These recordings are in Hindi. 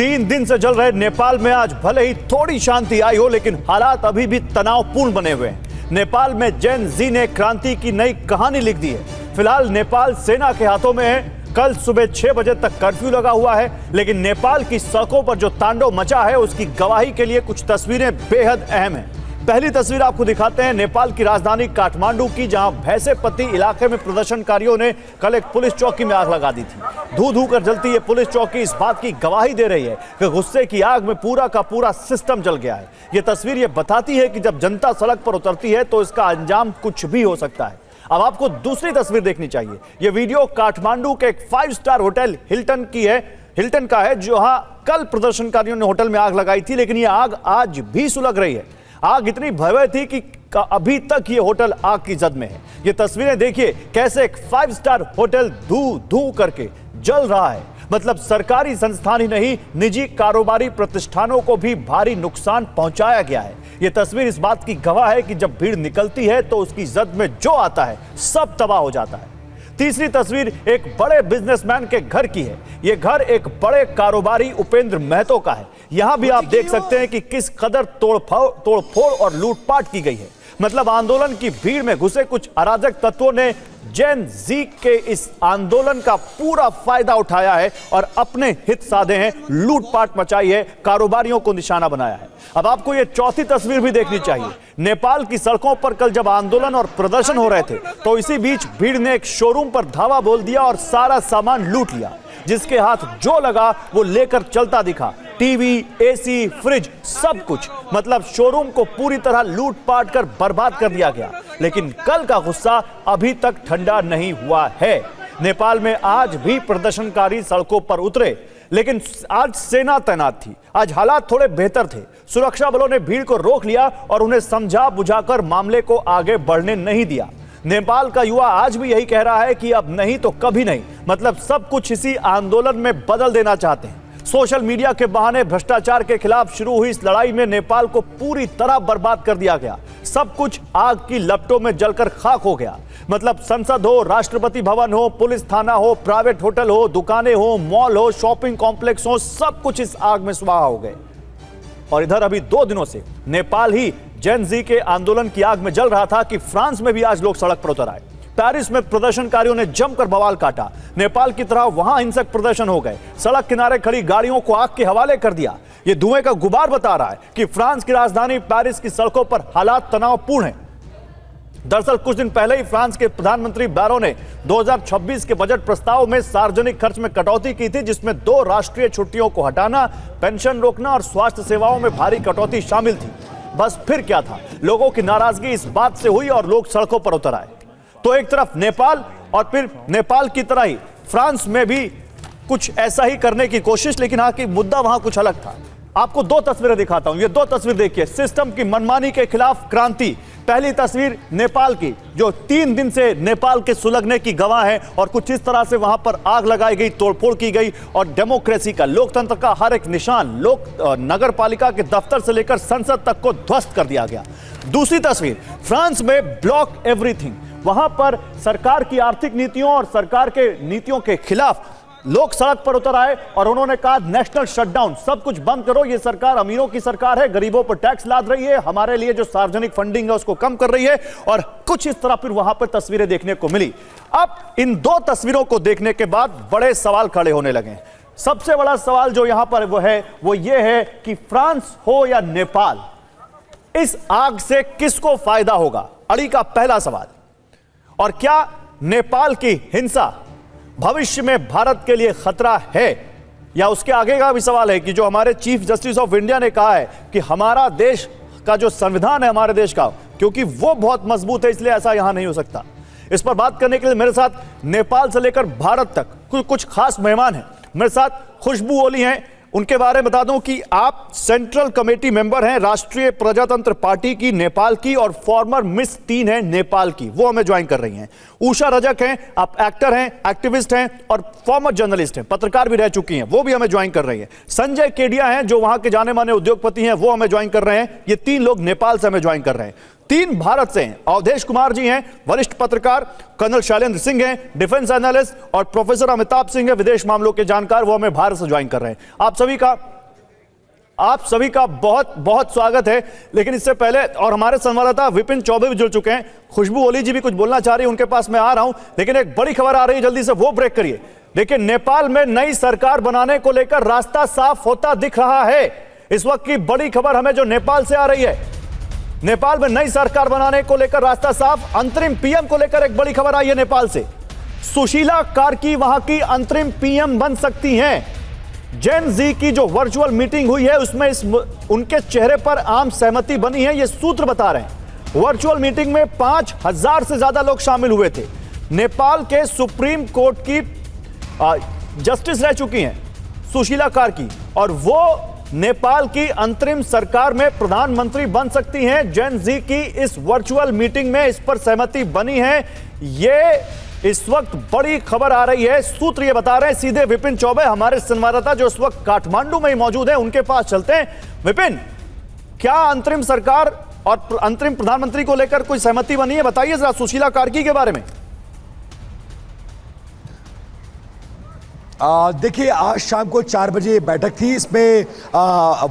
3 दिन से चल रहे नेपाल में आज भले ही थोड़ी शांति आई हो, लेकिन हालात अभी भी तनावपूर्ण बने हुए हैं। नेपाल में जेन जी ने क्रांति की नई कहानी लिख दी है। फिलहाल नेपाल सेना के हाथों में है। कल सुबह 6 बजे तक कर्फ्यू लगा हुआ है, लेकिन नेपाल की सड़कों पर जो तांडव मचा है उसकी गवाही के लिए कुछ तस्वीरें बेहद अहम हैं। पहली तस्वीर आपको दिखाते हैं नेपाल की राजधानी काठमांडू की, जहां भैंसेपत्ती इलाके में प्रदर्शनकारियों ने कल एक पुलिस चौकी में आग लगा दी थी। धू धू कर जलती ये पुलिस चौकी इस बात की गवाही दे रही है कि गुस्से की आग में पूरा का पूरा सिस्टम जल गया है। ये तस्वीर ये बताती है कि जब जनता सड़क पर उतरती है तो इसका अंजाम कुछ भी हो सकता है। अब आपको दूसरी तस्वीर देखनी चाहिए। यह वीडियो काठमांडू के एक 5 स्टार होटल हिल्टन का है, जहां कल प्रदर्शनकारियों ने होटल में आग लगाई थी, लेकिन यह आग आज भी सुलग रही है। आग इतनी भयावह थी कि अभी तक ये होटल आग की जद में है। ये तस्वीरें देखिए कैसे एक 5 स्टार होटल धू धू करके जल रहा है। मतलब सरकारी संस्थान ही नहीं, निजी कारोबारी प्रतिष्ठानों को भी भारी नुकसान पहुंचाया गया है। ये तस्वीर इस बात की गवाह है कि जब भीड़ निकलती है तो उसकी जद में जो आता है सब तबाह हो जाता है। तीसरी तस्वीर एक बड़े बिजनेसमैन के घर की है। यह घर एक बड़े कारोबारी उपेंद्र महतो का है। यहां भी आप देख सकते हैं कि किस कदर तोड़फोड़ और लूटपाट की गई है। मतलब आंदोलन की भीड़ में घुसे कुछ अराजक तत्वों ने जेन जी के इस आंदोलन का पूरा फायदा उठाया है और अपने हित साधे हैं, लूटपाट मचाई है, कारोबारियों को निशाना बनाया है। अब आपको यह चौथी तस्वीर भी देखनी चाहिए। नेपाल की सड़कों पर कल जब आंदोलन और प्रदर्शन हो रहे थे तो इसी बीच भीड़ ने एक शोरूम पर धावा बोल दिया और सारा सामान लूट लिया। जिसके हाथ जो लगा वो लेकर चलता दिखा। टीवी, एसी, फ्रिज, सब कुछ। मतलब शोरूम को पूरी तरह लूटपाट कर बर्बाद कर दिया गया। लेकिन कल का गुस्सा अभी तक ठंडा नहीं हुआ है। नेपाल में आज भी प्रदर्शनकारी सड़कों पर उतरे, लेकिन आज सेना तैनात थी। आज हालात थोड़े बेहतर थे। सुरक्षा बलों ने भीड़ को रोक लिया और उन्हें समझा बुझाकर मामले को आगे बढ़ने नहीं दिया। नेपाल का युवा आज भी यही कह रहा है कि अब नहीं तो कभी नहीं। मतलब सब कुछ इसी आंदोलन में बदल देना चाहते हैं। सोशल मीडिया के बहाने भ्रष्टाचार के खिलाफ शुरू हुई इस लड़ाई में नेपाल को पूरी तरह बर्बाद कर दिया गया। सब कुछ आग की लपटों में जलकर खाक हो गया। मतलब संसद हो, राष्ट्रपति भवन हो, पुलिस थाना हो, प्राइवेट होटल हो, दुकानें हो, मॉल हो, शॉपिंग कॉम्प्लेक्स हो, सब कुछ इस आग में स्वाहा हो गए। और इधर अभी 2 दिनों से नेपाल ही जेन जी के आंदोलन की आग में जल रहा था कि फ्रांस में भी आज लोग सड़क पर उतर आए। पेरिस में प्रदर्शनकारियों ने जमकर बवाल काटा। नेपाल की तरह वहां हिंसक प्रदर्शन हो गए। सड़क किनारे खड़ी गाड़ियों को आग के हवाले कर दिया। यह धुएं का गुबार बता रहा है कि फ्रांस की राजधानी पेरिस की सड़कों पर हालात तनावपूर्ण हैं। दरअसल कुछ दिन पहले ही फ्रांस के प्रधानमंत्री बैरो ने 2026 के बजट प्रस्ताव में सार्वजनिक खर्च में कटौती की थी, जिसमें 2 राष्ट्रीय छुट्टियों को हटाना, पेंशन रोकना और स्वास्थ्य सेवाओं में भारी कटौती शामिल थी। बस फिर क्या था, लोगों की नाराजगी इस बात से हुई और लोग सड़कों पर उतर आए। तो एक तरफ नेपाल और फिर नेपाल की तरह ही फ्रांस में भी कुछ ऐसा ही करने की कोशिश, लेकिन हाँ कि मुद्दा वहां कुछ अलग था। आपको 2 तस्वीरें दिखाता हूं। ये 2 तस्वीर देखिए। सिस्टम की मनमानी के खिलाफ क्रांति। पहली तस्वीर नेपाल की, जो 3 दिन से नेपाल के सुलगने की गवाह है और कुछ इस तरह से वहां पर आग लगाई गई, तोड़फोड़ की गई और डेमोक्रेसी का, लोकतंत्र का हर एक निशान, नगर पालिका के दफ्तर से लेकर संसद तक को ध्वस्त कर दिया गया। दूसरी तस्वीर फ्रांस में ब्लॉक एवरीथिंग। वहां पर सरकार की आर्थिक नीतियों और सरकार के नीतियों के खिलाफ लोग सड़क पर उतर आए और उन्होंने कहा नेशनल शटडाउन, सब कुछ बंद करो। ये सरकार अमीरों की सरकार है, गरीबों पर टैक्स लाद रही है, हमारे लिए जो सार्वजनिक फंडिंग है उसको कम कर रही है। और कुछ इस तरह फिर वहां पर तस्वीरें देखने को मिली। अब इन 2 तस्वीरों को देखने के बाद बड़े सवाल खड़े होने लगे। सबसे बड़ा सवाल जो यहां पर वो ये है कि फ्रांस हो या नेपाल, इस आग से किसको फायदा होगा? अड़ी का पहला सवाल। और क्या नेपाल की हिंसा भविष्य में भारत के लिए खतरा है? या उसके आगे का भी सवाल है कि जो हमारे चीफ जस्टिस ऑफ इंडिया ने कहा है कि हमारा देश का जो संविधान है हमारे देश का, क्योंकि वो बहुत मजबूत है इसलिए ऐसा यहां नहीं हो सकता। इस पर बात करने के लिए मेरे साथ नेपाल से लेकर भारत तक कुछ खास मेहमान हैं। मेरे साथ खुशबू ओली हैं। उनके बारे में बता दूं कि आप सेंट्रल कमेटी मेंबर हैं राष्ट्रीय प्रजातंत्र पार्टी की नेपाल की, और फॉर्मर मिस टीन है नेपाल की, वो हमें ज्वाइन कर रही हैं। उषा रजक हैं, आप एक्टर हैं, एक्टिविस्ट हैं और फॉर्मर जर्नलिस्ट हैं, पत्रकार भी रह चुकी हैं, वो भी हमें ज्वाइन कर रही हैं। संजय केडिया हैं जो वहां के जाने माने उद्योगपति हैं, वो हमें ज्वाइन कर रहे हैं। ये 3 लोग नेपाल से हमें ज्वाइन कर रहे हैं। तीन भारत से हैं। अवधेश कुमार जी हैं वरिष्ठ पत्रकार, कर्नल शैलेंद्र सिंह हैं डिफेंस एनालिस्ट, और प्रोफेसर अमिताभ सिंह हैं विदेश मामलों के जानकार, वो हमें भारत से ज्वाइन कर रहे हैं। आप सभी का बहुत बहुत स्वागत है। लेकिन इससे पहले, और हमारे संवाददाता विपिन चौबे भी जुड़ चुके हैं, खुशबू ओली जी भी कुछ बोलना चाह रही है, उनके पास मैं आ रहा हूं, लेकिन एक बड़ी खबर आ रही है, जल्दी से वो ब्रेक करिए। देखिए, नेपाल में नई सरकार बनाने को लेकर रास्ता साफ होता दिख रहा है। इस वक्त की बड़ी खबर हमें जो नेपाल से आ रही है, नेपाल में नई सरकार बनाने को लेकर रास्ता साफ। अंतरिम पीएम को लेकर एक बड़ी खबर आई है नेपाल से। सुशीला कार्की वहां की अंतरिम पीएम बन सकती हैं। जेन जी की जो वर्चुअल मीटिंग हुई है उसमें उनके चेहरे पर आम सहमति बनी है, ये सूत्र बता रहे हैं। वर्चुअल मीटिंग में 5000 से ज्यादा लोग शामिल हुए थे। नेपाल के सुप्रीम कोर्ट की जस्टिस रह चुकी हैं सुशीला कार्की, और वो नेपाल की अंतरिम सरकार में प्रधानमंत्री बन सकती हैं। जेन जी की इस वर्चुअल मीटिंग में इस पर सहमति बनी है। ये इस वक्त बड़ी खबर आ रही है, सूत्र ये बता रहे हैं। सीधे विपिन चौबे हमारे संवाददाता जो इस वक्त काठमांडू में ही मौजूद हैं, उनके पास चलते हैं। विपिन, क्या अंतरिम सरकार और अंतरिम प्रधानमंत्री को लेकर कोई सहमति बनी है? बताइए जरा सुशीला कार्की के बारे में। देखिए, आज शाम को 4 बजे बैठक थी। इसमें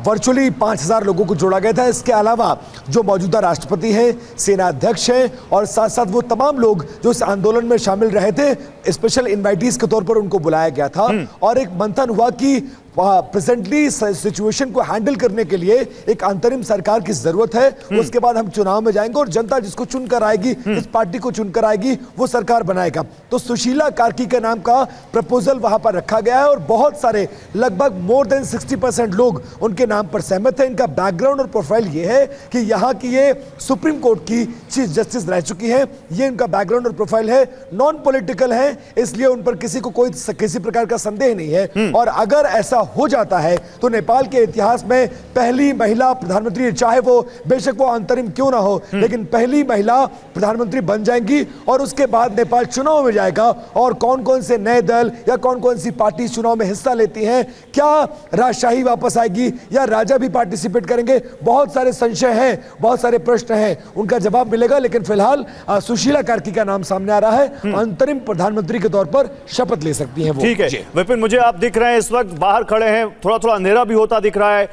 वर्चुअली 5000 लोगों को जोड़ा गया था। इसके अलावा जो मौजूदा राष्ट्रपति हैं, सेना अध्यक्ष हैं, और साथ साथ वो तमाम लोग जो इस आंदोलन में शामिल रहे थे, स्पेशल इनवाइटीज के तौर पर उनको बुलाया गया था। और एक मंथन हुआ कि प्रेजेंटली सिचुएशन को हैंडल करने के लिए एक अंतरिम सरकार की जरूरत है। उसके बाद हम चुनाव में जाएंगे और जनता जिसको चुनकर आएगी, इस पार्टी को चुनकर आएगी, वो सरकार बनाएगा। तो सुशीला कार्की के नाम का प्रपोजल वहां पर रखा गया है और बहुत सारे, लगभग मोर देन 60% लोग उनके नाम पर सहमत हैं। इनका बैकग्राउंड और प्रोफाइल ये है कि यहाँ की ये सुप्रीम कोर्ट की चीफ जस्टिस रह चुकी है। ये इनका बैकग्राउंड और प्रोफाइल है। नॉन पॉलिटिकल है, इसलिए उन पर किसी को कोई किसी प्रकार का संदेह नहीं है। और अगर ऐसा हो जाता है तो नेपाल के इतिहास में पहली महिला प्रधानमंत्री, चाहे वो बेशक वो अंतरिम क्यों ना हो, लेकिन पहली महिला प्रधानमंत्री बन जाएंगी। और उसके बाद नेपाल चुनाव में जाएगा। और कौन कौन से नए दल या कौन कौन सी पार्टी चुनाव में हिस्सा लेती हैं, क्या राजशाही वापस आएगी या राजा भी पार्टिसिपेट करेंगे, बहुत सारे संशय हैं, बहुत सारे प्रश्न हैं, उनका जवाब मिलेगा। लेकिन फिलहाल सुशीला कार्की का नाम सामने आ रहा है। अंतरिम प्रधानमंत्री के तौर पर शपथ ले सकती हैं वो। ठीक है विपिन, मुझे आप दिख रहे हैं इस वक्त बाहर खड़े हैं, थोड़ा थोड़ा अंधेरा भी होता दिख रहा है।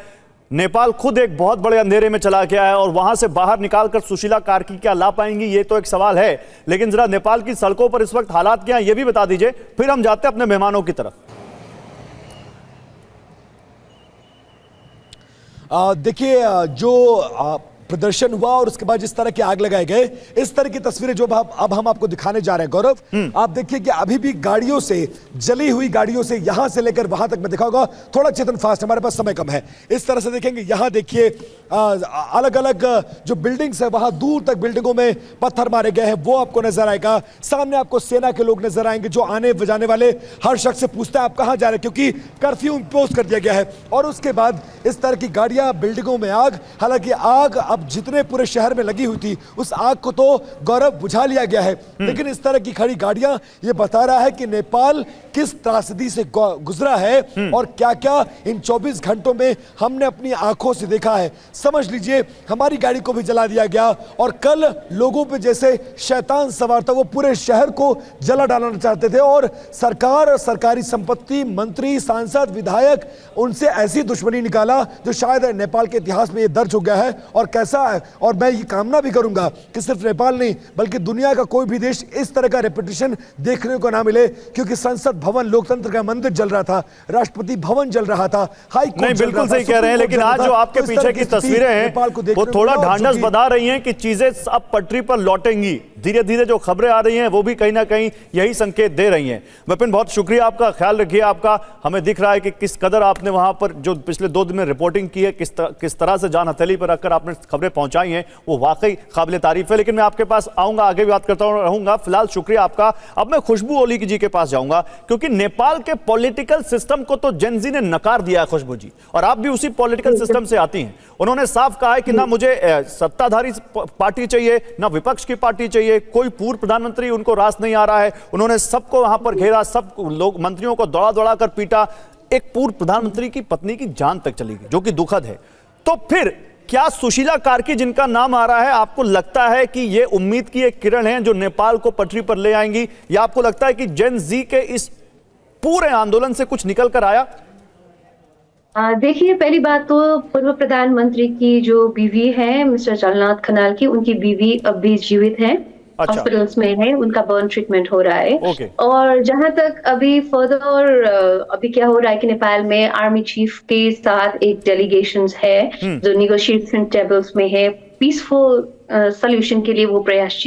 नेपाल खुद एक बहुत बड़े अंधेरे में चला गया है और वहां से बाहर निकालकर सुशीला कार्की क्या ला पाएंगी, ये तो एक सवाल है। लेकिन जरा नेपाल की सड़कों पर इस वक्त हालात क्या हैं, ये भी बता दीजिए, फिर हम जाते हैं अपने मेहमानों की तरफ। देखिए, जो प्रदर्शन हुआ और उसके बाद जिस तरह की आग लगाए गए, इस तरह की तस्वीरें जो अब हम आपको दिखाने जा रहे हैं गौरव, आप देखिए कि अभी भी गाड़ियों से, जली हुई गाड़ियों से यहां से लेकर वहां तक मैं दिखाऊंगा। थोड़ा चेतन फास्ट, हमारे पास समय कम है। इस तरह से देखेंगे, यहां देखिए अलग अलग जो बिल्डिंग्स है, वहां दूर तक बिल्डिंगों में पत्थर मारे गए हैं, वो आपको नजर आएगा। सामने आपको सेना के लोग नजर आएंगे जो आने बजाने वाले हर शख्स से पूछते हैं आप कहां जा रहे हैं, क्योंकि कर्फ्यू इंपोज कर दिया गया है। और उसके बाद इस तरह की गाड़ियां, बिल्डिंगों में आग। हालांकि आग अब जितने पूरे शहर में लगी हुई थी, उस आग को तो गौरव बुझा लिया गया है, लेकिन इस तरह की खड़ी गाड़ियां ये बता रहा है कि नेपाल किस त्रासदी से गुजरा है और क्या क्या इन 24 घंटों में हमने अपनी आंखों से देखा है। समझ लीजिए, हमारी गाड़ी को भी जला दिया गया और कल लोगों पे जैसे शैतान सवार था, वो पूरे शहर को जला डालना चाहते थे। और सरकार और सरकारी संपत्ति, मंत्री, सांसद, विधायक, उनसे ऐसी दुश्मनी निकाला जो शायद नेपाल के इतिहास में ये दर्ज हो गया है। और कैसा है, और मैं ये कामना भी करूंगा कि सिर्फ नेपाल नहीं बल्कि दुनिया का कोई भी देश इस तरह का रेपिटेशन देखने को ना मिले, क्योंकि संसद भवन, लोकतंत्र का मंदिर जल रहा था, राष्ट्रपति भवन जल रहा था, हाई कोर्ट, नहीं बिल्कुल सही कह रहे हैं। लेकिन आज जो आपके पीछे की तस्वीरें हैं वो थोड़ा ढांढस बता रही हैं कि चीजें अब पटरी पर लौटेंगी। धीरे धीरे जो खबरें आ रही हैं वो भी कहीं ना कहीं यही संकेत दे रही हैं। विपिन, बहुत शुक्रिया आपका, ख्याल रखिए आपका। हमें दिख रहा है कि किस कदर आपने वहां पर जो पिछले 2 दिन में रिपोर्टिंग की है, किस तरह से जान हथेली पर रखकर आपने खबरें पहुंचाई हैं, वो वाकई काबिल तारीफ है। लेकिन मैं आपके पास आऊंगा, आगे भी बात करता रहूंगा। फिलहाल शुक्रिया आपका। अब मैं खुशबू ओली जी के पास जाऊंगा, क्योंकि नेपाल के पॉलिटिकल सिस्टम को तो जेन जी ने नकार दिया है खुशबू जी, और आप भी उसी पॉलिटिकल सिस्टम से आती हैं। उन्होंने साफ कहा है कि ना मुझे सत्ताधारी पार्टी चाहिए, ना विपक्ष की पार्टी चाहिए, कोई पूर्व प्रधानमंत्री उनको रास नहीं आ रहा है। उन्होंने सबको वहां पर घेरा, सब लोग मंत्रियों को दौड़ा दौड़ा कर पीटा। एक पूर्व प्रधानमंत्री की पत्नी की जान तक चली गई, जो कि दुखद है। तो फिर क्या सुशीला कार्की जिनका नाम आ रहा है, आपको लगता है कि ये उम्मीद की एक किरण है जो नेपाल को पटरी पर ले आएंगी, या आपको लगता है कि जेन जी के इस पूरे आंदोलन से कुछ निकल कर आया? देखिए, पहली बात तो पूर्व प्रधानमंत्री की जो बीवी है मिस्टर जलनाथ खनाल की, उनकी बीवी अब भी जीवित है, अच्छा। हॉस्पिटल्स में है, उनका बर्न ट्रीटमेंट हो रहा है। ओके। और जहां तक अभी फर्दर अभी क्या हो रहा है कि नेपाल में आर्मी चीफ के साथ एक डेलीगेशन है जो निगोशिएशन टेबल्स में है, पीसफुल सोल्यूशन के लिए वो प्रयास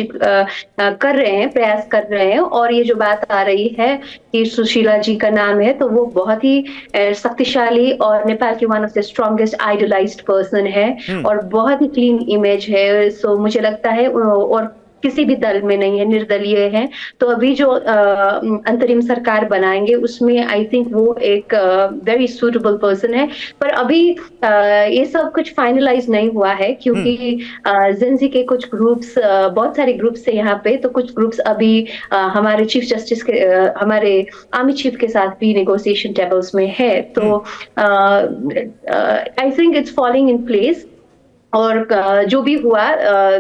कर रहे हैं। और ये जो बात आ रही है कि सुशीला जी का नाम है, तो वो बहुत ही शक्तिशाली और नेपाल की one of the strongest idealised person है और बहुत ही क्लीन इमेज है। सो मुझे लगता है, और किसी भी दल में नहीं है, निर्दलीय है। तो अभी जो अंतरिम सरकार बनाएंगे उसमें आई थिंक वो एक वेरी सूटेबल पर्सन है। पर अभी ये सब कुछ फाइनलाइज नहीं हुआ है, क्योंकि जेंजी के कुछ ग्रुप्स, बहुत सारे ग्रुप्स है यहाँ पे, तो कुछ ग्रुप्स अभी हमारे चीफ जस्टिस के, हमारे आर्मी चीफ के साथ भी नेगोशिएशन टेबल्स में है। तो I think it's falling in place. और जो भी हुआ,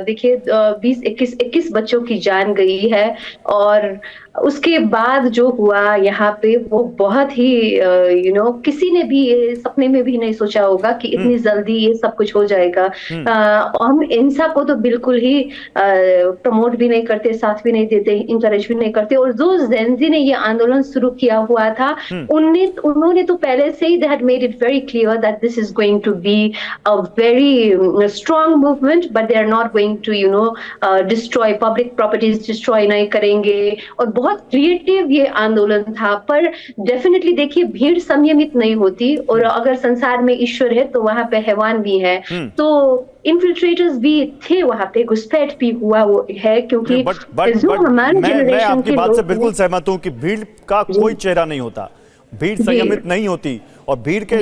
देखिए 20-21 बच्चों की जान गई है, और उसके बाद जो हुआ यहाँ पे वो बहुत ही किसी ने भी ये सपने में भी नहीं सोचा होगा कि इतनी जल्दी ये सब कुछ हो जाएगा। हम हिंसा को तो बिल्कुल ही प्रमोट भी नहीं करते, साथ भी नहीं देते, इंकरेज भी नहीं करते। और जो जेंजी ने ये आंदोलन शुरू किया हुआ था, उन्होंने तो पहले से ही they had made it very clear that this is going to be a very strong movement, but they are not going to destroy public properties, destroy नहीं करेंगे। और बहुत क्रिएटिव ये आंदोलन था। पर डेफिनेटली देखिए, भीड़ संयमित नहीं होती, और अगर संसार में ईश्वर है तो वहां पे हैवान भी है। तो इन्फिल्ट्रेटर्स भी थे वहां पे, घुसपैठ भी हुआ वो है, क्योंकि जो हमारे मैं आपकी जनरेशन बात से बिल्कुल सहमत हूं कि भीड़ का कोई चेहरा नहीं होता, भीड़ संयमित नहीं होती, और भीड़ के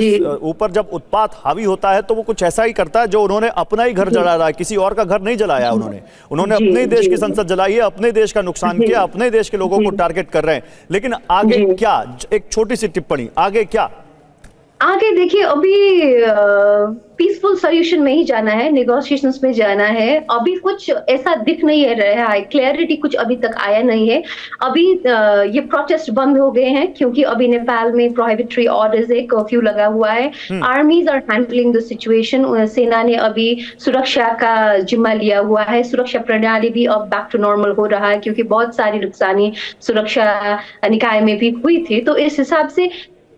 ऊपर जब उत्पात हावी होता है तो वो कुछ ऐसा ही करता है जो उन्होंने अपना ही घर जला रहा है, किसी और का घर नहीं जलाया उन्होंने अपने देश की संसद जलाई है, अपने देश का नुकसान किया, अपने देश के लोगों को टारगेट कर रहे हैं। लेकिन आगे क्या, एक छोटी सी टिप्पणी, आगे क्या? आगे देखिए, अभी पीसफुल सॉल्यूशन में ही जाना है, नेगोशिएशंस में जाना है। अभी कुछ ऐसा दिख नहीं रहा है, क्लैरिटी कुछ अभी तक आया नहीं है। अभी ये प्रोटेस्ट बंद हो गए हैं, क्योंकि अभी नेपाल में प्रोहिबिटरी ऑर्डर्स है, कर्फ्यू लगा हुआ है। Armies are handling the situation, सेना ने अभी सुरक्षा का जिम्मा लिया हुआ है। सुरक्षा प्रणाली भी अब बैक टू नॉर्मल हो रहा है, क्योंकि बहुत सारी नुकसानी सुरक्षा निकाय में भी हुई थी। तो इस हिसाब से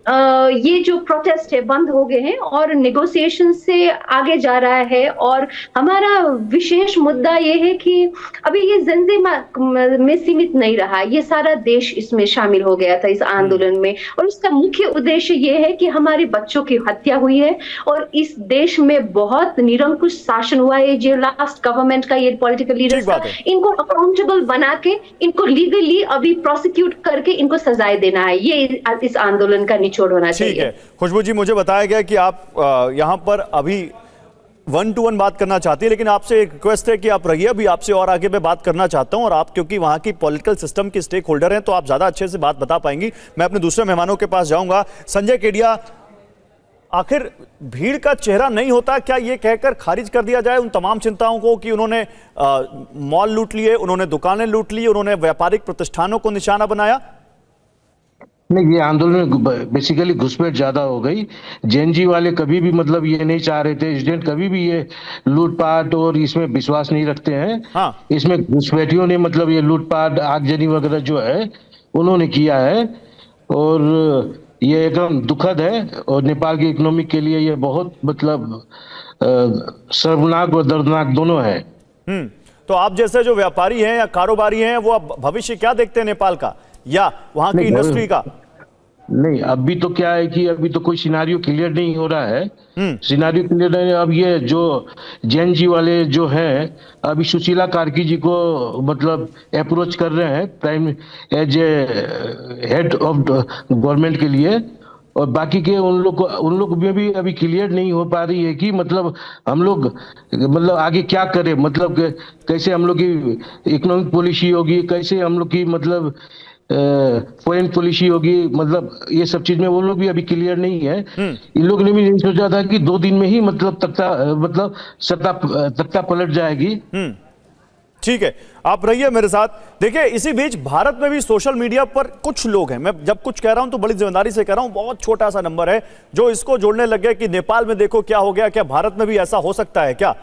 ये जो प्रोटेस्ट है बंद हो गए हैं, और नेगोशिएशन से आगे जा रहा है। और हमारा विशेष मुद्दा ये है कि अभी ये जेंजी में सीमित नहीं रहा, ये सारा देश इसमें शामिल हो गया था इस आंदोलन में। और इसका मुख्य उद्देश्य ये है कि हमारे बच्चों की हत्या हुई है, और इस देश में बहुत निरंकुश शासन हुआ है। जो लास्ट गवर्नमेंट का ये पॉलिटिकल लीडर्स था, इनको अकाउंटेबल बना के, इनको लीगली अभी प्रोसिक्यूट करके इनको सजाएं देना है। ये इस आंदोलन का निचोड़ होना चाहिए। ठीक है खुशबू जी, मुझे बताया गया कि आप यहां पर अभी 1-to-1 बात करना चाहती है, लेकिन आपसे एक रिक्वेस्ट है कि आप रहिए, अभी आपसे और आगे मैं बात करना चाहता हूं। और आप क्योंकि वहां की पॉलिटिकल सिस्टम की स्टेक होल्डर हैं, तो आप ज्यादा अच्छे से बात बता पाएंगी। मैं अपने दूसरे मेहमानों के पास जाऊंगा। संजय केडिया, आखिर भीड़ का चेहरा नहीं होता, क्या ये कहकर खारिज कर दिया जाए उन तमाम चिंताओं को कि उन्होंने मॉल लूट लिए, उन्होंने दुकानें लूट ली, उन्होंने व्यापारिक प्रतिष्ठानों को निशाना बनाया? नहीं, ये आंदोलन में बेसिकली घुसपैठ ज्यादा हो गई। जेएनजी वाले कभी भी मतलब ये नहीं चाह रहे थे, स्टूडेंट कभी भी ये लूटपाट और इसमें विश्वास नहीं रखते हैं। हाँ। इसमें घुसपैठियों ने मतलब ये लूटपाट, आगजनी वगैरह जो है उन्होंने किया है, और ये एकदम दुखद है। और नेपाल की इकोनॉमी के लिए ये बहुत मतलब शर्मनाक और दर्दनाक दोनों है। तो आप जैसे जो व्यापारी हैं या कारोबारी हैं, वो अब भविष्य क्या देखते हैं नेपाल का या वहां की इंडस्ट्री का? नहीं, अभी तो क्या है कि अभी तो कोई सिनारियो क्लियर नहीं हो रहा है। सिनारियो क्लियर नहीं है। अब ये जो जेएनजी वाले जो हैं, अभी सुशीला कार्की जी को मतलब अप्रोच कर रहे हैं prime as a head of government के लिए, और बाकी के उन लोग में भी अभी क्लियर नहीं हो पा रही है कि मतलब हम लोग मतलब आगे क्या करें, मतलब कैसे हम लोग की इकोनॉमिक पॉलिसी होगी, कैसे हम लोग की मतलब फॉरेन पॉलिसी होगी, मतलब ये सब चीज में वो लोग भी अभी क्लियर नहीं है। इन लोग ने भी नहीं सोचा था कि 2 दिन में ही मतलब सत्ता पलट जाएगी। ठीक है, आप रहिए मेरे साथ। देखिए, इसी बीच भारत में भी सोशल मीडिया पर कुछ लोग हैं, मैं जब कुछ कह रहा हूं तो बड़ी जिम्मेदारी से कह रहा हूं, बहुत छोटा सा नंबर है जो इसको जोड़ने लग गए कि नेपाल में देखो क्या हो गया, क्या भारत में भी ऐसा हो सकता है क्या,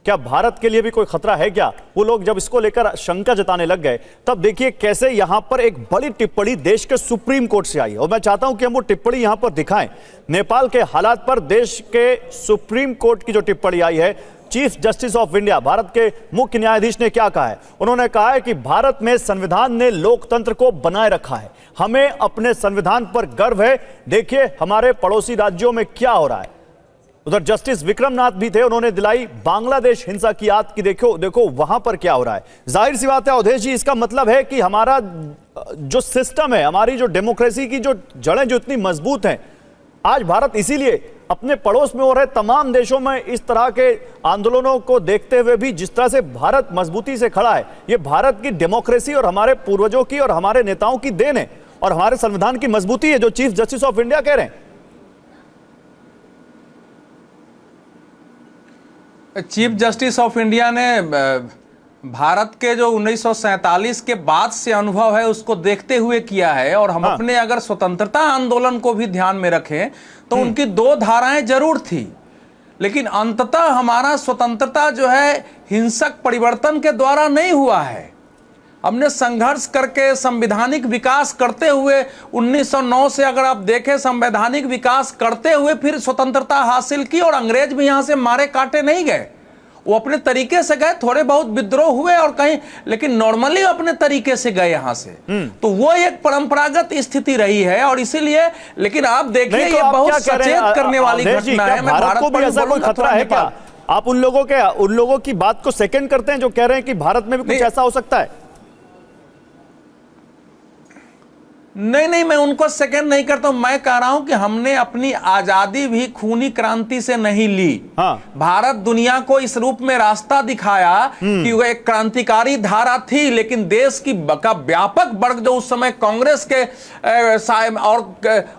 क्या भारत के लिए भी कोई खतरा है क्या। वो लोग जब इसको लेकर शंका जताने लग गए, तब देखिए कैसे यहां पर एक बड़ी टिप्पणी देश के सुप्रीम कोर्ट से आई, और मैं चाहता हूं कि हम वो टिप्पणी यहां पर दिखाएं। नेपाल के हालात पर देश के सुप्रीम कोर्ट की जो टिप्पणी आई है, chief justice of India, Bharat के मुख्य न्यायाधीश ने क्या कहा है। उन्होंने कहा है कि भारत में संविधान ने लोकतंत्र को बनाए रखा है, हमें अपने संविधान पर गर्व है। देखिए हमारे पड़ोसी राज्यों में क्या हो रहा है। उधर जस्टिस विक्रमनाथ भी थे, उन्होंने दिलाई बांग्लादेश हिंसा की याद की, देखो वहां पर क्या हो रहा है। जाहिर सी बात है अवधेश जी, इसका मतलब है कि हमारा जो सिस्टम है, हमारी जो डेमोक्रेसी की जो जड़ें जो इतनी मजबूत हैं, आज भारत इसीलिए अपने पड़ोस में हो रहे तमाम देशों में इस तरह के आंदोलनों को देखते हुए भी जिस तरह से भारत मजबूती से खड़ा है, ये भारत की डेमोक्रेसी और हमारे पूर्वजों की और हमारे नेताओं की देन है, और हमारे संविधान की मजबूती है, जो चीफ जस्टिस ऑफ इंडिया कह रहे हैं। चीफ जस्टिस ऑफ इंडिया ने भारत के जो 1947 के बाद से अनुभव है उसको देखते हुए किया है, और हम अपने अगर स्वतंत्रता आंदोलन को भी ध्यान में रखें तो उनकी 2 धाराएं जरूर थी, लेकिन अंततः हमारा स्वतंत्रता जो है हिंसक परिवर्तन के द्वारा नहीं हुआ है। हमने संघर्ष करके संवैधानिक विकास करते हुए 1909 से अगर आप देखें, संवैधानिक विकास करते हुए फिर स्वतंत्रता हासिल की, और अंग्रेज भी यहां से मारे काटे नहीं गए, वो अपने तरीके से गए, थोड़े बहुत विद्रोह हुए और कहीं, लेकिन नॉर्मली अपने तरीके से गए यहां से। तो वो एक परंपरागत स्थिति रही है, और इसीलिए, लेकिन आप देखिए ये बहुत सचेत करने वाली घटना है। मैं भारत को भी ऐसा कोई खतरा है क्या? आप उन लोगों की बात को सेकंड करते हैं जो कह रहे हैं कि भारत में भी कुछ ऐसा हो सकता है? नहीं, मैं उनको सेकंड नहीं करता हूं। मैं कह रहा हूं कि हमने अपनी आजादी भी खूनी क्रांति से नहीं ली। भारत दुनिया को इस रूप में रास्ता दिखाया कि वह एक क्रांतिकारी धारा थी, लेकिन देश की का व्यापक वर्ग जो उस समय कांग्रेस के और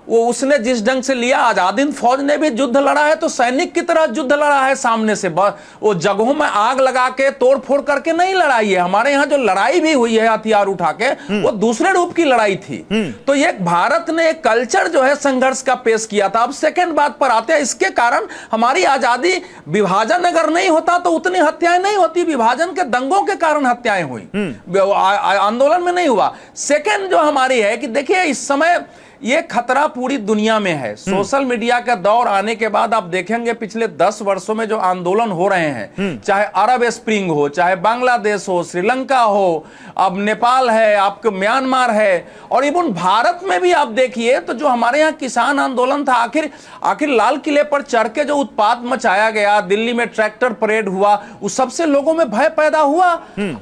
वो उसने जिस ढंग से लिया, आजाद हिंद फौज ने भी युद्ध लड़ा है तो सैनिक की तरह युद्ध लड़ा है, सामने से वो जगहों में आग लगा के तोड़ फोड़ करके नहीं लड़ाई है। हमारे यहां जो लड़ाई भी हुई है हथियार उठा के, वो दूसरे रूप की लड़ाई थी। तो ये भारत ने एक कल्चर जो है संघर्ष का पेश किया था। अब सेकंड बात पर आते हैं, इसके कारण हमारी आजादी, विभाजन अगर नहीं होता तो उतनी हत्याएं नहीं होती, विभाजन के दंगों के कारण हत्याएं हुई, आंदोलन में नहीं हुआ। सेकंड जो हमारी है कि देखिए इस समय ये खतरा पूरी दुनिया में है। सोशल मीडिया का दौर आने के बाद आप देखेंगे पिछले 10 वर्षों में जो आंदोलन हो रहे हैं, चाहे अरब स्प्रिंग हो, चाहे बांग्लादेश हो, श्रीलंका हो, अब नेपाल है, आपके म्यांमार है, और इवन भारत में भी आप देखिए तो जो हमारे यहाँ किसान आंदोलन था, आखिर लाल किले पर चढ़ के जो उत्पात मचाया गया, दिल्ली में ट्रैक्टर परेड हुआ, उस सबसे लोगों में भय पैदा हुआ,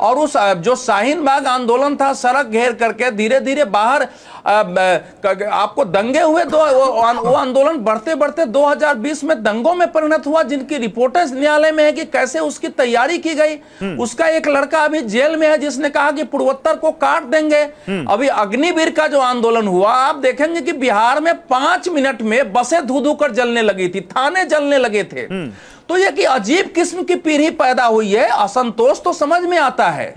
और उस जो शाहीन बाग आंदोलन था, सड़क घेर करके धीरे धीरे बाहर आपको दंगे हुए। वो आंदोलन बढ़ते बढ़ते 2020 में दंगों में परिणत हुआ, जिनकी रिपोर्टें न्यायालय में है कि कैसे उसकी तैयारी की गई। उसका एक लड़का अभी जेल में है जिसने कहा कि पूर्वोत्तर को काट देंगे। अभी अग्निवीर का जो आंदोलन हुआ, आप देखेंगे कि बिहार में 5 मिनट में बसें धू धू कर जलने लगी थी, थाने जलने लगे थे। तो ये कि अजीब किस्म की पीढ़ी पैदा हुई है। असंतोष तो समझ में आता है,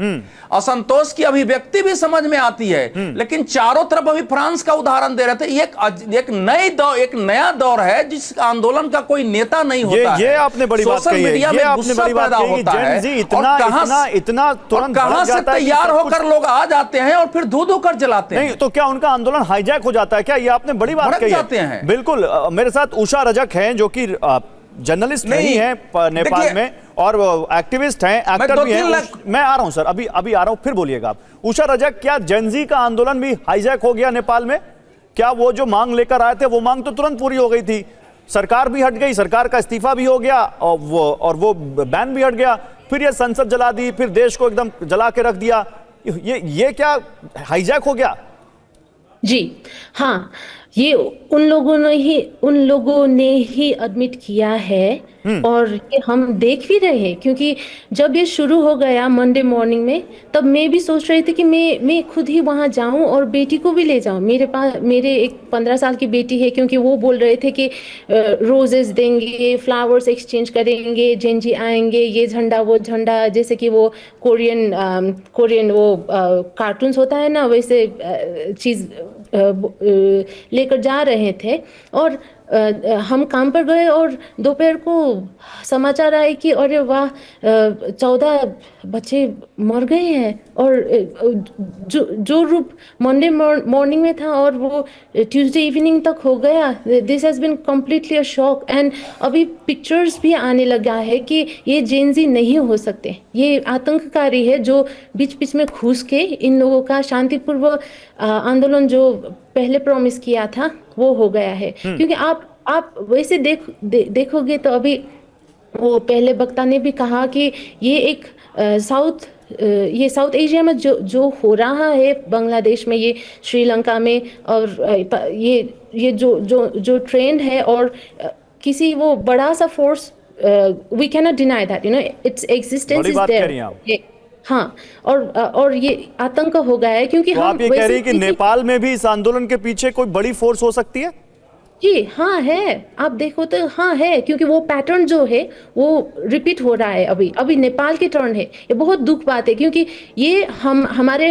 असंतोष की अभिव्यक्ति भी समझ में आती है, लेकिन चारों तरफ अभी फ्रांस का उदाहरण दे रहे थे, एक नया दौर है जिस आंदोलन का कोई नेता नहीं होता है। ये आपने बड़ी बात कही है, ये आपने बड़ी बात कही है। जेन ज़ी इतना तुरंत कहां से तैयार होकर लोग आ जाते हैं और फिर धू धू कर जलाते हैं। नहीं तो क्या उनका आंदोलन हाईजैक हो जाता है क्या? ये आपने बड़ी बात कही है। बिल्कुल। मेरे साथ उषा रजक हैं जो कि जर्नलिस्ट नहीं है नेपाल में, और एक्टिविस्ट हैं, एक्टर भी हैं। मैं आ रहा हूं सर, अभी आ रहा हूं, फिर बोलिएगा आप। उषा रजक, क्या जेन ज़ी का आंदोलन भी हाईजैक हो गया नेपाल में? क्या वो जो मांग लेकर आए थे वो मांग तो तुरंत पूरी हो गई थी, सरकार भी हट गई, सरकार का इस्तीफा भी हो गया, और वो बैन भी हट गया, फिर ये संसद जला दी, फिर देश को एकदम जला के रख दिया। ये क्या हाईजैक हो गया? जी हाँ, ये उन लोगों ने ही एडमिट किया है, और ये हम देख भी रहे हैं, क्योंकि जब ये शुरू हो गया मंडे मॉर्निंग में, तब मैं भी सोच रही थी कि मैं खुद ही वहां जाऊं और बेटी को भी ले जाऊं। मेरे एक 15 साल की बेटी है, क्योंकि वो बोल रहे थे कि रोजेस देंगे, फ्लावर्स एक्सचेंज करेंगे, जेंजी आएंगे, ये झंडा वो झंडा, जैसे कि वो कोरियन वो कार्टून्स होता है ना, वैसे चीज लेकर जा रहे थे। और हम काम पर गए और दोपहर को समाचार आए कि अरे वाह, 14 बच्चे मर गए हैं, और जो रूप मंडे मॉर्निंग में था और वो ट्यूसडे इवनिंग तक हो गया। This has been completely a shock. And अभी पिक्चर्स भी आने लगा है कि ये जेनजी नहीं हो सकते, ये आतंककारी है जो बीच बीच में घुस के इन लोगों का शांतिपूर्वक आंदोलन जो पहले प्रॉमिस किया था वो हो गया है। क्योंकि आप वैसे देखोगे तो अभी वो पहले वक्ता ने भी कहा कि ये एक साउथ एशिया में जो हो रहा है, बांग्लादेश में, ये श्रीलंका में, और ये जो ट्रेंड है, और किसी वो बड़ा सा force, we can not deny that, you know, it's existence is there. हाँ, और ये आतंक हो गया है, क्योंकि तो आप ये कह रही है कि नेपाल में भी इस आंदोलन के पीछे कोई बड़ी फोर्स हो सकती है? जी हाँ है, आप देखो तो हाँ है, क्योंकि वो पैटर्न जो है वो रिपीट हो रहा है। अभी नेपाल की टर्न है। ये बहुत दुख बात है, क्योंकि ये हमारे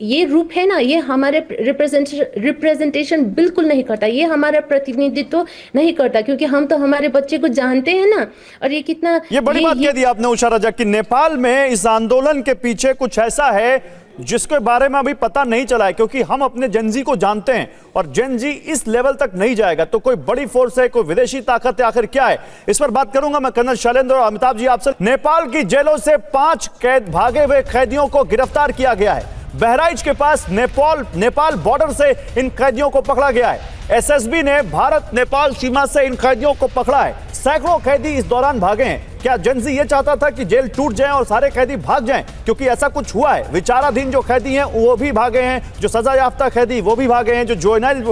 ये रूप है ना, ये हमारे रिप्रेजेंटेशन बिल्कुल नहीं करता, ये हमारा प्रतिनिधित्व नहीं करता, क्योंकि हम तो हमारे बच्चे को जानते हैं ना। और ये कितना ये बड़ी बात कह दी आपने उषा रजक कि नेपाल में इस आंदोलन के पीछे कुछ ऐसा है जिसके बारे में अभी पता नहीं चला है, क्योंकि हम अपने जेनजी को जानते हैं और जेनजी इस लेवल तक नहीं जाएगा। तो कोई बड़ी फोर्स है, कोई विदेशी ताकत है, आखिर क्या है? इस पर बात करूंगा मैं कर्नल शैलेंद्र और अमिताभ जी आपसे। नेपाल की जेलों से 5 भागे हुए कैदियों को गिरफ्तार किया गया है। बहराइच के पास नेपाल बॉर्डर से इन कैदियों को पकड़ा गया है। एसएसबी ने भारत नेपाल सीमा से इन कैदियों को पकड़ा है। सैकड़ों कैदी इस दौरान भागे हैं। क्या जेनजी ये चाहता था कि जेल टूट जाए और सारे कैदी भाग जाएं? क्योंकि ऐसा कुछ हुआ है। विचाराधीन जो कैदी हैं वो भी भागे हैं, जो सजा याफ्ता कैदी वो भी भागे हैं, जो जुवेनाइल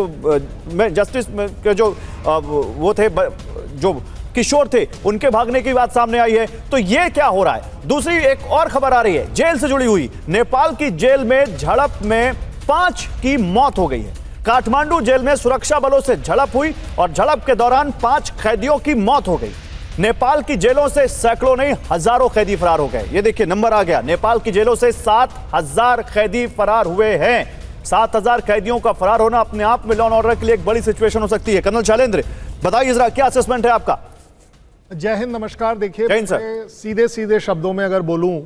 में जस्टिस के जो वो थे, जो किशोर थे, उनके भागने की बात सामने आई है। तो ये क्या हो रहा है? दूसरी एक और खबर आ रही है जेल से जुड़ी हुई। नेपाल की जेल में झड़प में 5 की मौत हो गई है। काठमांडू जेल में सुरक्षा बलों से झड़प हुई और झड़प के दौरान 5 कैदियों की मौत हो गई। नेपाल की जेलों से सैकड़ों नहीं हजारों कैदी फरार हो गए। ये देखिए नंबर आ गया। नेपाल की जेलों से 7000 कैदी फरार हुए हैं। 7000 कैदियों का फरार होना अपने आप में लॉ एंड ऑर्डर के लिए एक बड़ी सिचुएशन हो सकती है। कर्नल शैलेंद्र, बताइए जरा क्या असेसमेंट है आपका? जय हिंद, नमस्कार। देखिए, सीधे सीधे शब्दों में अगर बोलूं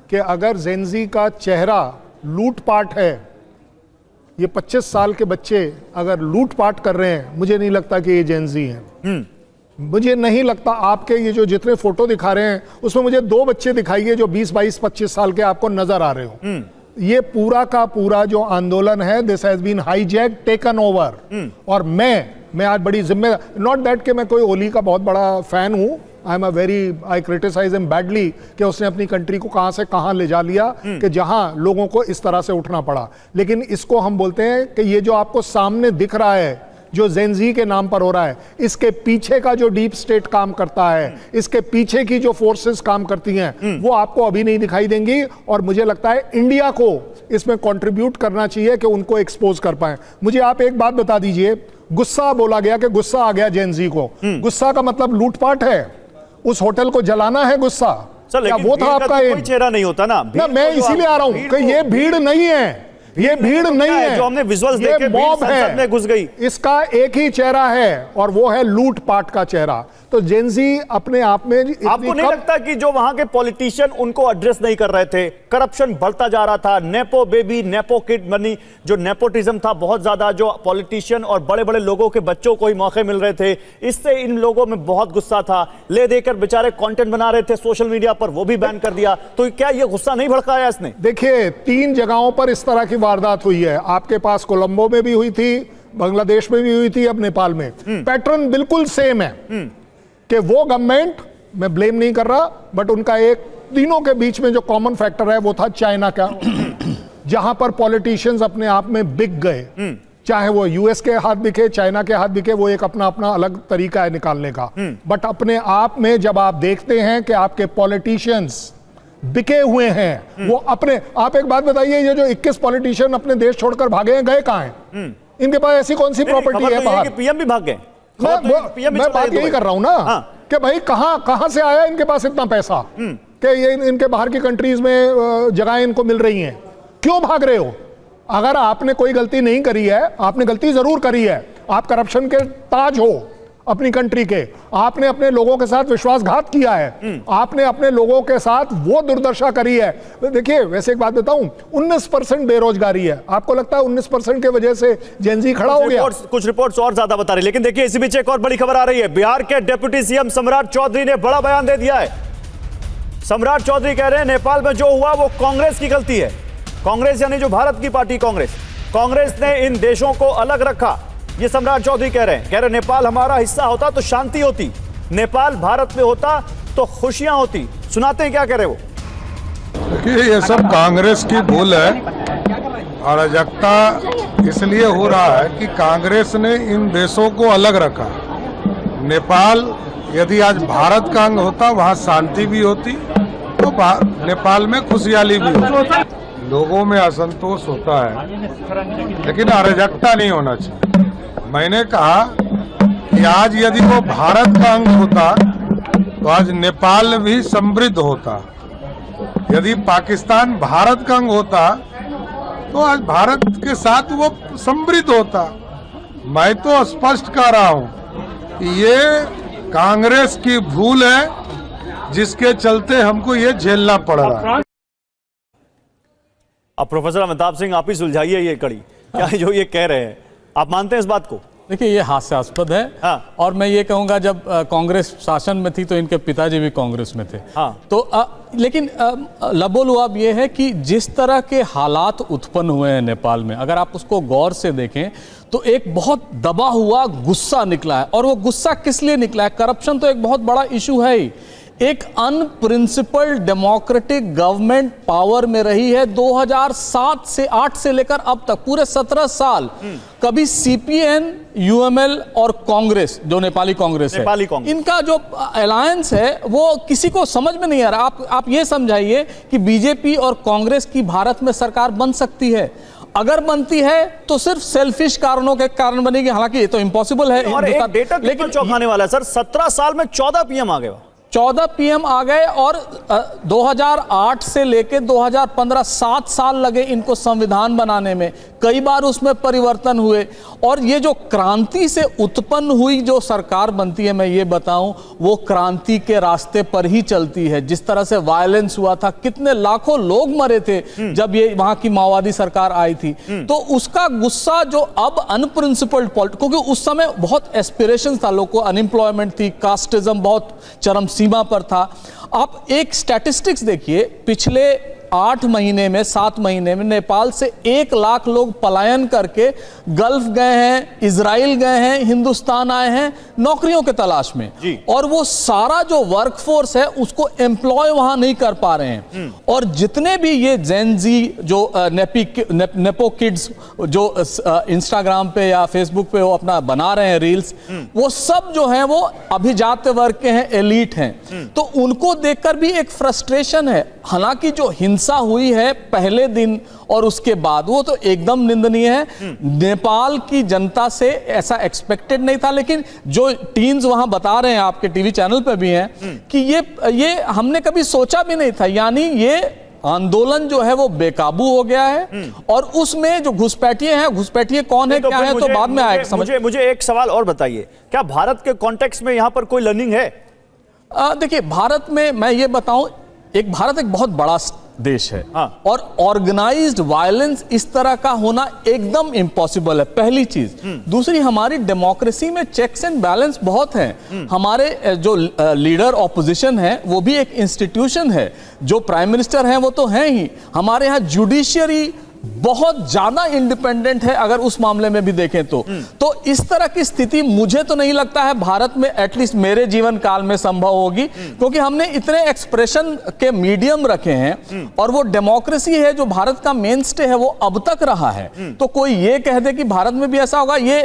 कि अगर जेनजी का चेहरा लूटपाट है, ये 25 साल के बच्चे अगर लूटपाट कर रहे हैं, मुझे नहीं लगता कि ये जेनजी हैं। मुझे नहीं लगता। आपके ये जो जितने फोटो दिखा रहे हैं उसमें मुझे 2 बच्चे दिखाइए जो 20, 22, 25 साल के आपको नजर आ रहे हो। ये पूरा का पूरा जो आंदोलन है, this has been hijack, taken over. और मैं आज बड़ी जिम्मेदार, नॉट दैट कि मैं कोई ओली का बहुत बड़ा फैन हूं, आई क्रिटिसाइज हिम बैडली कि उसने अपनी कंट्री को कहां से कहां ले जा लिया, कि जहां लोगों को इस तरह से उठना पड़ा। लेकिन इसको हम बोलते हैं कि ये जो आपको सामने दिख रहा है, जो जेनजी के नाम पर हो रहा है, इसके पीछे का जो डीप स्टेट काम करता है, इसके पीछे की जो फोर्सेस काम करती हैं, वो आपको अभी नहीं दिखाई देंगी। और मुझे लगता है इंडिया को इसमें कंट्रीब्यूट करना चाहिए कि उनको एक्सपोज कर पाए। मुझे आप एक बात बता दीजिए, गुस्सा बोला गया कि गुस्सा आ गया जेनजी को। गुस्सा का मतलब लूटपाट है, उस होटल को जलाना है गुस्सा। क्या वो था आपका कोई चेहरा नहीं होता ना? मैं इसीलिए आ रहा हूं कि ये भीड़ नहीं है, ये भीड़ नहीं है जो हमने विजुअल्स देखे, मॉब है, में घुस गई। इसका एक ही चेहरा है और वो है लूटपाट का चेहरा। तो जेनजी अपने आप में, आपको नहीं लगता कि जो वहां के पॉलिटिशियन उनको एड्रेस नहीं कर रहे थे, करप्शन बढ़ता जा रहा था, nepo baby, nepo kid money, जो नेपोटिज्म था बहुत ज्यादा, जो पॉलिटिशियन और बड़े बड़े लोगों के बच्चों को ही मौके मिल रहे थे, इससे इन लोगों में बहुत गुस्सा था। ले देकर बेचारे कंटेंट बना रहे थे सोशल मीडिया पर, वो भी बैन कर दिया। तो क्या ये गुस्सा नहीं भड़काया इसने? देखिए, 3 जगहों पर इस तरह की वारदात हुई है। आपके पास कोलंबो में भी हुई थी, बांग्लादेश में भी हुई थी, अब नेपाल में। पैटर्न बिल्कुल सेम है कि वो गवर्नमेंट, मैं ब्लेम नहीं कर रहा, बट उनका एक, तीनों के बीच में जो कॉमन फैक्टर है वो था चाइना का, जहां पर पॉलिटिशियंस अपने आप में बिक गए। चाहे वो यूएस के हाथ दिखे, चाइना के हाथ दिखे, वो एक अपना अपना अलग तरीका है निकालने का। बट अपने आप में जब आप देखते हैं कि आपके पॉलिटिशियंस बिके हुए हैं, वो अपने, आप एक बात बताइए, ये जो 21 पॉलिटिशियन अपने देश छोड़कर भागे हैं, गए कहाँ हैं? इनके पास ऐसी कौन सी प्रॉपर्टी है बाहर? पीएम भी भाग गए। मैं बात यही कर रहा हूं ना कि भाई कहां से आया इनके पास इतना पैसा कि ये इनके बाहर की कंट्रीज में जगह इनको मिल रही हैं। क्यों भाग रहे हो? अगर आपने कोई गलती नहीं करी है, आपने गलती जरूर करी है, आप करप्शन के ताज हो अपनी कंट्री के, आपने अपने लोगों के साथ विश्वासघात किया है, आपने अपने लोगों के साथ वो दुर्दशा करी है। देखिए, वैसे एक बात बताऊं, 19% बेरोजगारी है। आपको लगता है 19% के वजह से जेनजी खड़ा हो गया? कुछ रिपोर्ट्स और ज्यादा बता रही, लेकिन देखिए इसी बीच एक और बड़ी खबर आ रही है। बिहार के डिप्टी सीएम सम्राट चौधरी ने बड़ा बयान दे दिया है। सम्राट चौधरी कह रहे हैं नेपाल में जो हुआ वो कांग्रेस की गलती है। कांग्रेस यानी जो भारत की पार्टी कांग्रेस ने इन देशों को अलग रखा, ये सम्राट चौधरी कह रहे हैं। नेपाल हमारा हिस्सा होता तो शांति होती, नेपाल भारत में होता तो खुशियां होती। सुनाते हैं क्या कह रहे वो। देखिए, ये सब कांग्रेस की भूल है। अराजकता इसलिए हो रहा है कि कांग्रेस ने इन देशों को अलग रखा। नेपाल यदि आज भारत का अंग होता, वहाँ शांति भी होती, तो नेपाल में खुशहाली भी होती। लोगों में असंतोष होता है, लेकिन अराजकता नहीं होना चाहिए। मैंने कहा कि आज यदि वो भारत का अंग होता तो आज नेपाल भी समृद्ध होता। यदि पाकिस्तान भारत का अंग होता तो आज भारत के साथ वो समृद्ध होता। मैं तो स्पष्ट कह रहा हूं कि ये कांग्रेस की भूल है, जिसके चलते हमको ये झेलना पड़ रहा है। अब प्रोफेसर अमिताभ सिंह, आप ही सुलझाइए ये कड़ी, क्या जो ये कह रहे हैं, आप मानते हैं इस बात को? देखिए, ये हास्यास्पद है। हाँ। और मैं ये कहूंगा, जब कांग्रेस शासन में थी तो इनके पिताजी भी कांग्रेस में थे। हाँ। तो लेकिन लबोलुआब ये है कि जिस तरह के हालात उत्पन्न हुए हैं नेपाल में, अगर आप उसको गौर से देखें तो एक बहुत दबा हुआ गुस्सा निकला है। और वो गुस्सा किस लिए निकला है? करप्शन तो एक बहुत बड़ा इशू है ही। एक अनप्रिंसिपल्ड डेमोक्रेटिक गवर्नमेंट पावर में रही है 2007 से 8 से लेकर अब तक, पूरे 17 साल। कभी सीपीएन, यूएमएल और कांग्रेस, जो नेपाली कांग्रेस है, इनका जो अलायंस है वो किसी को समझ में नहीं आ रहा। आप ये समझाइए कि बीजेपी और कांग्रेस की भारत में सरकार बन सकती है। अगर बनती है तो सिर्फ सेल्फिश कारणों के कारण बनेगी, हालांकि ये तो इम्पॉसिबल है। और एक डेटा लेकिन चौंकाने वाला है सर, 17 साल में 14 पीएम आ गए। 14 पीएम आ गए और 2008 से लेकर 2015 7 साल लगे इनको संविधान बनाने में। कई बार उसमें परिवर्तन हुए। और ये जो क्रांति से उत्पन्न हुई जो सरकार बनती है, मैं ये बताऊं, वो क्रांति के रास्ते पर ही चलती है। जिस तरह से वायलेंस हुआ था, कितने लाखों लोग मरे थे जब ये वहां की माओवादी सरकार आई थी, तो उसका गुस्सा जो अब अनप्रिंसिपल्ड पॉलिटिक्स, क्योंकि उस समय बहुत एस्पिरेशन था लोगों को, अनएम्प्लॉयमेंट थी, कास्टिज्म बहुत चरम सीमा पर था। आप एक स्टैटिस्टिक्स देखिए, पिछले 8 महीने में, 7 महीने में नेपाल से 1 लाख लोग पलायन करके गल्फ गए हैं, इजराइल गए हैं, हिंदुस्तान आए हैं नौकरियों के तलाश में। और वो सारा जो वर्कफोर्स है उसको एम्प्लॉय वहां नहीं कर पा रहे हैं। और जितने भी ये जेनजी जो नेपो किड्स जो इंस्टाग्राम पे या फेसबुक पे वो अपना बना रहे हैं रील्स, वो सब जो है वो अभिजात वर्ग के हैं, एलीट हैं। तो उनको देखकर भी एक फ्रस्ट्रेशन है। हालांकि जो हिंसा हुई है पहले दिन और उसके बाद, वो तो एकदम निंदनीय है। नेपाल की जनता से ऐसा एक्सपेक्टेड नहीं था। लेकिन जो टीन्स वहां बता रहे हैं, आपके टीवी चैनल पे भी हैं, कि ये हमने कभी सोचा भी नहीं था। यानी ये आंदोलन जो है वो बेकाबू हो गया है। और उसमें जो घुसपैठिए हैं, घुसपैठिए कौन है, क्या है, तो बाद में आएगा समझ। मुझे एक सवाल और बताइए, क्या भारत के कॉन्टेक्स्ट में यहां पर कोई लर्निंग है? देखिए, भारत में मैं ये बताऊं, भारत एक बहुत बड़ा देश है। और ऑर्गेनाइज्ड वायलेंस इस तरह का होना एकदम इम्पॉसिबल है, पहली चीज। दूसरी, हमारी डेमोक्रेसी में चेक्स एंड बैलेंस बहुत हैं। हमारे जो लीडर ऑपोजिशन है वो भी एक इंस्टीट्यूशन है, जो प्राइम मिनिस्टर हैं वो तो हैं ही। हमारे यहाँ जुडिशियरी बहुत ज्यादा इंडिपेंडेंट है अगर उस मामले में भी देखें तो इस तरह की स्थिति मुझे तो नहीं लगता है भारत में एटलीस्ट मेरे जीवन काल में संभव होगी, क्योंकि हमने इतने एक्सप्रेशन के मीडियम रखे हैं और वो डेमोक्रेसी है जो भारत का मेन स्टे है वो अब तक रहा है। तो कोई ये कह दे कि भारत में भी ऐसा होगा, ये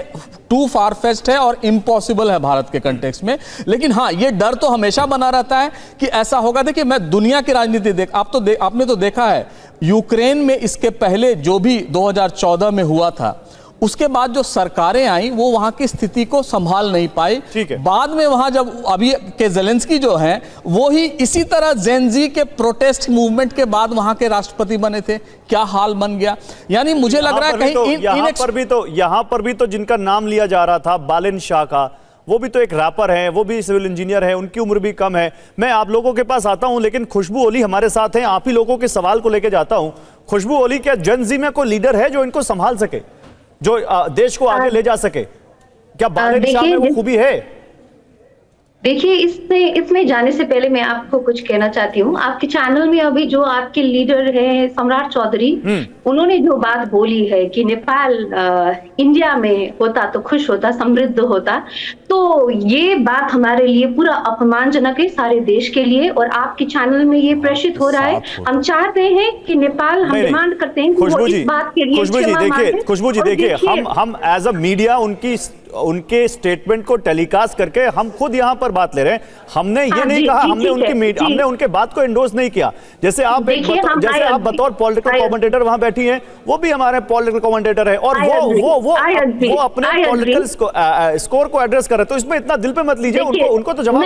टू फार फेच्ड है और इम्पॉसिबल है भारत के कंटेक्स्ट में। लेकिन हाँ, ये डर तो हमेशा बना रहता है कि ऐसा होगा। देखिए, मैं दुनिया की राजनीति आपने तो देखा है यूक्रेन में इसके पहले जो भी 2014 में हुआ था, उसके बाद जो सरकारें आई वो वहां की स्थिति को संभाल नहीं पाई। ठीक है। बाद में वहां जब अभी के ज़ेलेंस्की जो हैं वो ही इसी तरह जेनजी के प्रोटेस्ट मूवमेंट के बाद वहां के राष्ट्रपति बने थे, क्या हाल बन गया। यानी मुझे लग रहा है कहीं यहां पर भी तो जिनका नाम लिया जा रहा था बालिन शाह का, वो भी तो एक रैपर है, वो भी सिविल इंजीनियर है, उनकी उम्र भी कम है। मैं आप लोगों के पास आता हूं, लेकिन खुशबू ओली हमारे साथ हैं। आप ही लोगों के सवाल को लेकर जाता हूं। खुशबू ओली, क्या जेन-ज़ी में कोई लीडर है जो इनको संभाल सके, जो देश को आगे ले जा सके? क्या बालिन शाह में वो खूबी है? देखिए, इसमें जाने से पहले मैं आपको कुछ कहना चाहती हूँ। आपके चैनल में अभी जो आपके लीडर हैं सम्राट चौधरी, उन्होंने जो बात बोली है कि नेपाल इंडिया में होता तो खुश होता, समृद्ध होता, तो ये बात हमारे लिए पूरा अपमानजनक है, सारे देश के लिए। और आपके चैनल में ये प्रेषित हो रहा है। हम चाहते हैं कि नेपाल, हम डिमांड करते हैं कि वो इस बात के लिए खुशबू जी देखिए, हम एज अ मीडिया उनके स्टेटमेंट को टेलीकास्ट करके हम खुद यहां पर बात ले रहे हैं। हमने ये नहीं कहा, हमने उनके बात को एंडोर्स नहीं किया। जैसे आप बतौर पॉलिटिकल कमेंटेटर वहां बैठी हैं, वो भी हमारे पॉलिटिकल कमेंटेटर है और वो अपने पॉलिटिकल स्कोर को एड्रेस कर रहे हैं। तो इसमें इतना दिल पे मत लीजिए, उनको तो जवाब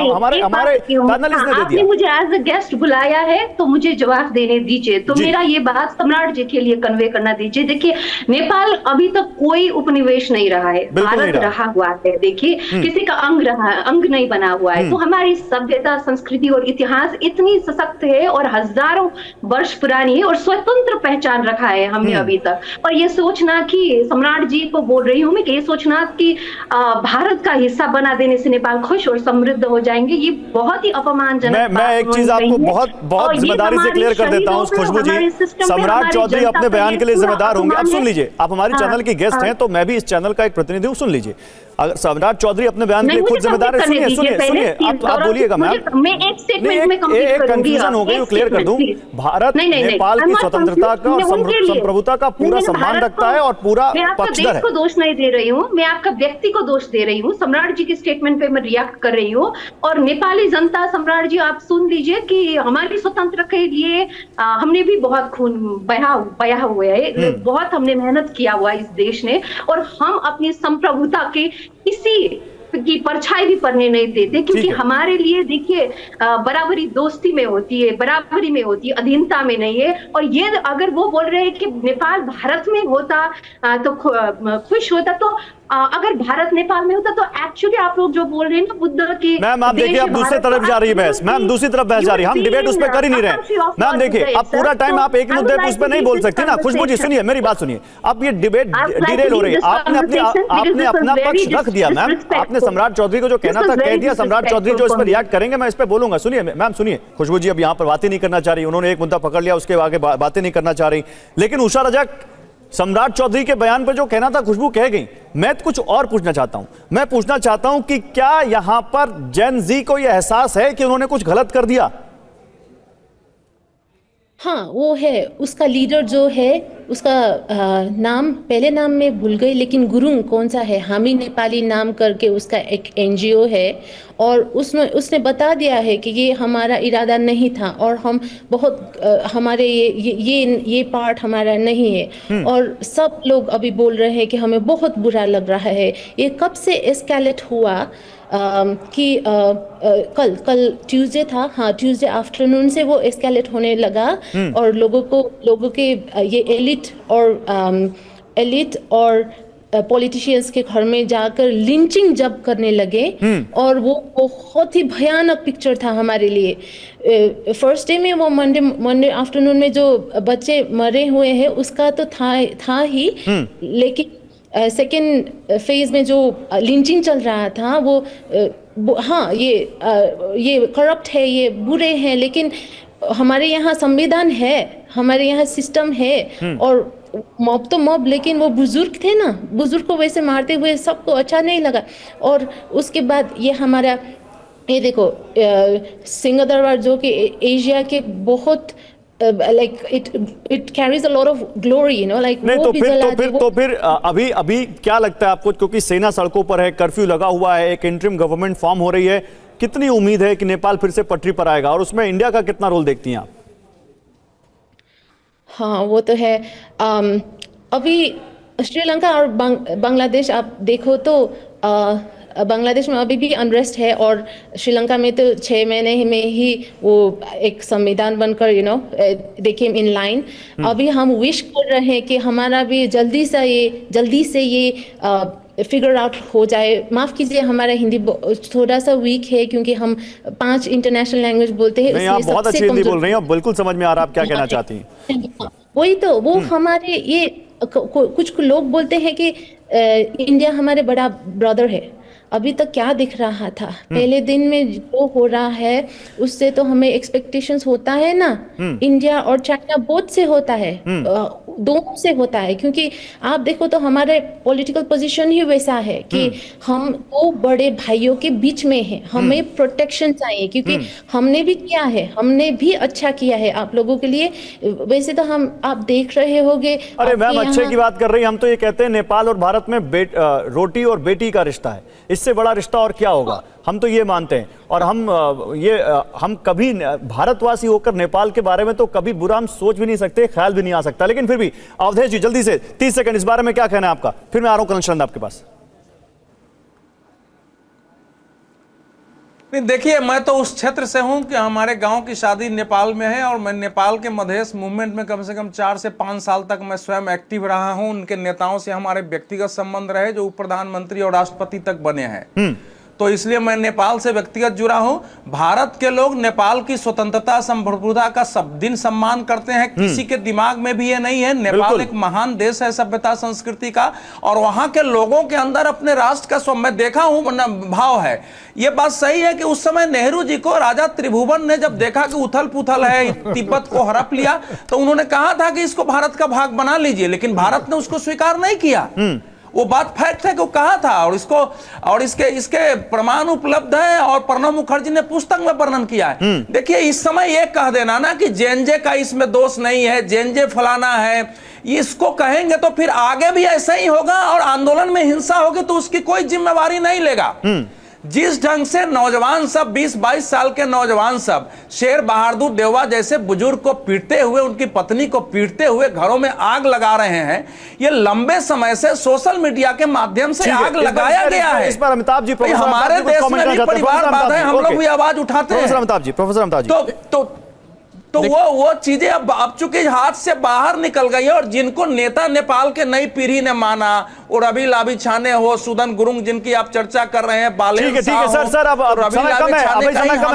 हमारे पैनलिस्ट ने दे दिया। मुझे एज अ गेस्ट बुलाया है तो मुझे जवाब देने दीजिए। तो मेरा ये बात सम्राट जी के लिए कन्वे करना दीजिए। देखिए, नेपाल अभी तक कोई उपनिवेश नहीं रहा है, भारत रहा हुआ है। देखिए, किसी का अंग नहीं बना हुआ है। तो हमारी सभ्यता, संस्कृति और इतिहास इतनी सशक्त है और हजारों वर्ष पुरानी है और स्वतंत्र पहचान रखा है हमने अभी तक। और ये सोचना कि सम्राट जी को बोल रही हूं मैं कि ये सोचना कि भारत का हिस्सा बना देने से नेपाल खुश और समृद्ध हो जाएंगे, ये बहुत ही अपमानजनक। मैं एक चीज आपको बहुत जिम्मेदारी से क्लियर कर देता हूं खुशबू जी। सम्राट चौधरी अपने बयान के लिए जिम्मेदार होंगे। अब सुन लीजिए, आप हमारी चैनल की गेस्ट हैं तो मैं भी इस चैनल का एक प्रतिनिधि हूं, सुन लीजिए। अगर सम्राट चौधरी अपने बयान के लिए खुद जिम्मेदार है, सुनिए आप बोलिएगा मैम। मैं एक स्टेटमेंट में कंप्लीट करूंगी। कंफ्यूजन हो गई, वो क्लियर कर दूं। भारत नेपाल की स्वतंत्रता का और संप्रभुता का पूरा सम्मान रखता है और पूरा पक्षधर है। को दोष नहीं दे रही हूँ, मैं आपका व्यक्ति को दोष दे रही हूँ। सम्राट जी के स्टेटमेंट पे मैं रिएक्ट कर रही हूँ। और नेपाली जनता, सम्राट जी आप सुन लीजिए कि हमारी स्वतंत्रता के लिए हमने भी बहुत खून बहा हुआ है, बहुत हमने मेहनत किया हुआ इस देश ने। और हम अपनी संप्रभुता के किसी की परछाई भी पड़ने नहीं देते, क्योंकि हमारे लिए देखिए बराबरी दोस्ती में होती है, बराबरी में होती है, अधीनता में नहीं है। और ये अगर वो बोल रहे हैं कि नेपाल भारत में होता तो खुश होता, तो अगर भारत नेपाल में होता तो एक्चुअली आप लोग जो बोल रहे हैं ना बुद्ध की। मैम आप देखिए, आप दूसरी तरफ जा रही है बहस। मैम दूसरी तरफ बहस जा रही है, हम डिबेट उस पर कर ही नहीं रहे। मैम देखिए, अब पूरा टाइम आप एक मुद्दे पे उस पर नहीं बोल सकती ना। खुशबू जी सुनिए, मेरी बात सुनिए। अब ये डिबेट डिरेल हो रही है। आपने अपना पक्ष रख दिया मैम। आपने सम्राट चौधरी को जो कहना था कह दिया। सम्राट चौधरी जो इस पर रिएक्ट करेंगे मैं इस पर बोलूंगा। सुनिए मैम, सुनिए। खुशबू जी अब यहाँ पर बातें नहीं करना चाह रही, उन्होंने एक मुद्दा पकड़ लिया, उसके आगे बातें नहीं करना चाह रही। लेकिन उषा रजक, सम्राट चौधरी के बयान पर जो कहना था खुशबू कह गई। मैं कुछ और पूछना चाहता हूं। मैं पूछना चाहता हूं कि क्या यहां पर जेन-ज़ी को यह एहसास है कि उन्होंने कुछ गलत कर दिया? हाँ, वो है। उसका लीडर जो है, उसका नाम, पहले नाम में भूल गई, लेकिन गुरुंग कौन सा है, हामी नेपाली नाम करके उसका एक NGO है। और उसने बता दिया है कि ये हमारा इरादा नहीं था और हम बहुत हमारे ये पार्ट हमारा नहीं है। और सब लोग अभी बोल रहे हैं कि हमें बहुत बुरा लग रहा है। ये कब से एस्केलेट हुआ कि कल ट्यूसडे था, हाँ ट्यूसडे आफ्टरनून से वो एस्केलेट होने लगा। और लोगों के ये एलिट और पॉलिटिशियंस के घर में जाकर लिंचिंग जब करने लगे। और वो बहुत ही भयानक पिक्चर था हमारे लिए। फर्स्ट डे में वो मंडे आफ्टरनून में जो बच्चे मरे हुए हैं उसका तो था ही, लेकिन सेकेंड फेज में जो लिंचिंग चल रहा था वो हाँ ये करप्ट है, ये बुरे हैं, लेकिन हमारे यहाँ संविधान है, हमारे यहाँ सिस्टम है, और मॉब तो मॉब, लेकिन वो बुजुर्ग थे ना, बुजुर्ग को वैसे मारते हुए सबको अच्छा नहीं लगा। और उसके बाद ये हमारा, ये देखो सिंह दरबार जो कि एशिया के बहुत like it carries a lot of glory, you know, like नहीं तो फिर अभी क्या लगता है आपको, क्योंकि सेना सड़कों पर है, कर्फ्यू लगा हुआ है, एक इंटरिम गवर्नमेंट फॉर्म हो रही है, कितनी उम्मीद है कि नेपाल फिर से पटरी पर आएगा, और उसमें इंडिया का कितना रोल देखती हैं आप? हाँ वो तो है। अभी श्रीलंका और बांग्लादेश आप देखो तो बांग्लादेश में अभी भी अनरेस्ट है, और श्रीलंका में तो 6 महीने में ही वो एक संविधान बनकर दे केम इन लाइन। अभी हम विश कर रहे हैं कि हमारा भी जल्दी से ये फिगर आउट हो जाए। माफ कीजिए हमारा हिंदी थोड़ा सा वीक है, क्योंकि हम 5 इंटरनेशनल लैंग्वेज बोलते हैं। नहीं, आप बहुत अच्छी हिंदी बोल रही हैं, बिल्कुल समझ में आ रहा है आप क्या कहना चाहती हैं। वही तो, वो हमारे ये कुछ लोग बोलते हैं कि इंडिया हमारे बड़ा ब्रदर है। अभी तक क्या दिख रहा था, पहले दिन में जो हो रहा है उससे तो हमें एक्सपेक्टेशंस होता है ना, इंडिया और चाइना बोथ से होता है, दोनों से होता है। क्योंकि आप देखो तो हमारे पॉलिटिकल पोजीशन ही वैसा है कि हम 2 बड़े भाइयों के बीच में हैं, हमें प्रोटेक्शन चाहिए, क्योंकि हमने भी किया है, हमने भी अच्छा किया है आप लोगों के लिए। वैसे तो आप देख रहे होंगे। अरे मैम, अच्छे की बात कर रही हैं, हम तो ये कहते हैं नेपाल और भारत में रोटी और बेटी का रिश्ता है, इससे बड़ा रिश्ता और क्या होगा, हम तो ये मानते हैं। और हम कभी भारतवासी होकर नेपाल के बारे में तो कभी बुरा हम सोच भी नहीं सकते, ख्याल भी नहीं आ सकता। लेकिन फिर भी अवधेश जी जल्दी से 30 सेकंड इस बारे में क्या कहना है आपका, फिर मैं आ रहा हूं कनेक्शन आपके पास। नहीं देखिए, मैं तो उस क्षेत्र से हूं कि हमारे गांव की शादी नेपाल में है, और मैं नेपाल के मधेश मूवमेंट में कम से कम 4 से 5 साल तक मैं स्वयं एक्टिव रहा हूं। उनके नेताओं से हमारे व्यक्तिगत संबंध रहे, जो उप प्रधानमंत्री और राष्ट्रपति तक बने हैं। तो इसलिए मैं नेपाल से व्यक्तिगत जुड़ा हूं। भारत के लोग नेपाल की स्वतंत्रता संप्रभुता का सब दिन सम्मान करते हैं, किसी के दिमाग में भी ये नहीं है। नेपाल एक महान देश है सभ्यता संस्कृति का, और वहां के लोगों के अंदर अपने राष्ट्र का मैं देखा हूं भाव है। ये बात सही है कि उस समय नेहरू जी को राजा त्रिभुवन ने जब देखा कि उथल पुथल है, तिब्बत को हड़प लिया, तो उन्होंने कहा था कि इसको भारत का भाग बना लीजिए, लेकिन भारत ने उसको स्वीकार नहीं किया। वो बात फैक्ट है कि वो कहा था, और इसके प्रमाण उपलब्ध है, और प्रणब मुखर्जी ने पुस्तक में वर्णन किया है। देखिए, इस समय ये कह देना ना कि जेएनजे का इसमें दोष नहीं है, जेएनजे फलाना है, इसको कहेंगे तो फिर आगे भी ऐसा ही होगा, और आंदोलन में हिंसा होगी तो उसकी कोई जिम्मेवारी नहीं लेगा। जिस ढंग से नौजवान सब 20-22 साल के नौजवान सब शेर बहादुर देवा जैसे बुजुर्ग को पीटते हुए, उनकी पत्नी को पीटते हुए घरों में आग लगा रहे हैं, ये लंबे समय से सोशल मीडिया के माध्यम से आग लगाया गया है। इस पर अमिताभ जी, हमारे देश में भी परिवारवाद है, हम लोग भी आवाज उठाते हैं। प्रोफेसर अमिताभ जी, तो वो चीजें अब चूंकि हाथ से बाहर निकल गई है, और जिनको नेता नेपाल के नई पीढ़ी ने माना, और रवि लाभी छाने हो, सुदन गुरुंग जिनकी आप चर्चा कर रहे हैं, बालेन ठीक है सर, अब समय कम है,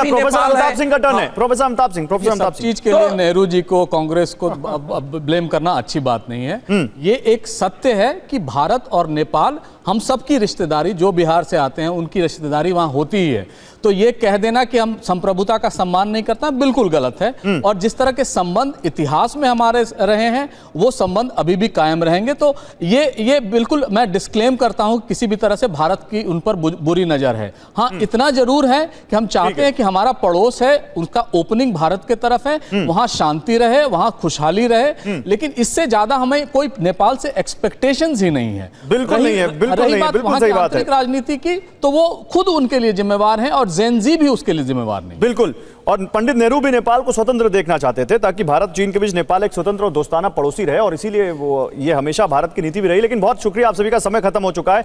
प्रोफेसर अमिताभ सिंह का टर्न है। प्रोफेसर अमिताभ सिंह, चीज के लिए नेहरू जी को, कांग्रेस को ब्लेम करना अच्छी बात नहीं है। ये एक सत्य है कि भारत और नेपाल हम सबकी रिश्तेदारी, जो बिहार से आते हैं उनकी रिश्तेदारी वहां होती ही है। तो ये कह देना कि हम संप्रभुता का सम्मान नहीं करते बिल्कुल गलत है। और जिस तरह के संबंध इतिहास में हमारे रहे हैं, वो संबंध अभी भी कायम रहेंगे। तो ये बिल्कुल मैं डिस्क्लेम करता हूं, किसी भी तरह से भारत की उन पर बुरी नजर है। हाँ, इतना जरूर है कि हम चाहते हैं कि हमारा पड़ोस है, उसका ओपनिंग भारत के तरफ है, वहां शांति रहे, वहां खुशहाली रहे, लेकिन इससे ज्यादा हमें कोई नेपाल से एक्सपेक्टेशंस ही नहीं है। बिल्कुल नहीं है, रही बात वहां की आंतरिक राजनीति की, तो वो खुद उनके लिए जिम्मेवार हैं, और जेनजी भी उसके लिए जिम्मेवार नहीं। बिल्कुल। और पंडित नेहरू भी नेपाल को स्वतंत्र देखना चाहते थे, ताकि भारत चीन के बीच नेपाल एक स्वतंत्र और दोस्ताना पड़ोसी रहे, और इसीलिए वो ये हमेशा भारत की नीति भी रही। लेकिन बहुत शुक्रिया, आप सभी का समय खत्म हो चुका है।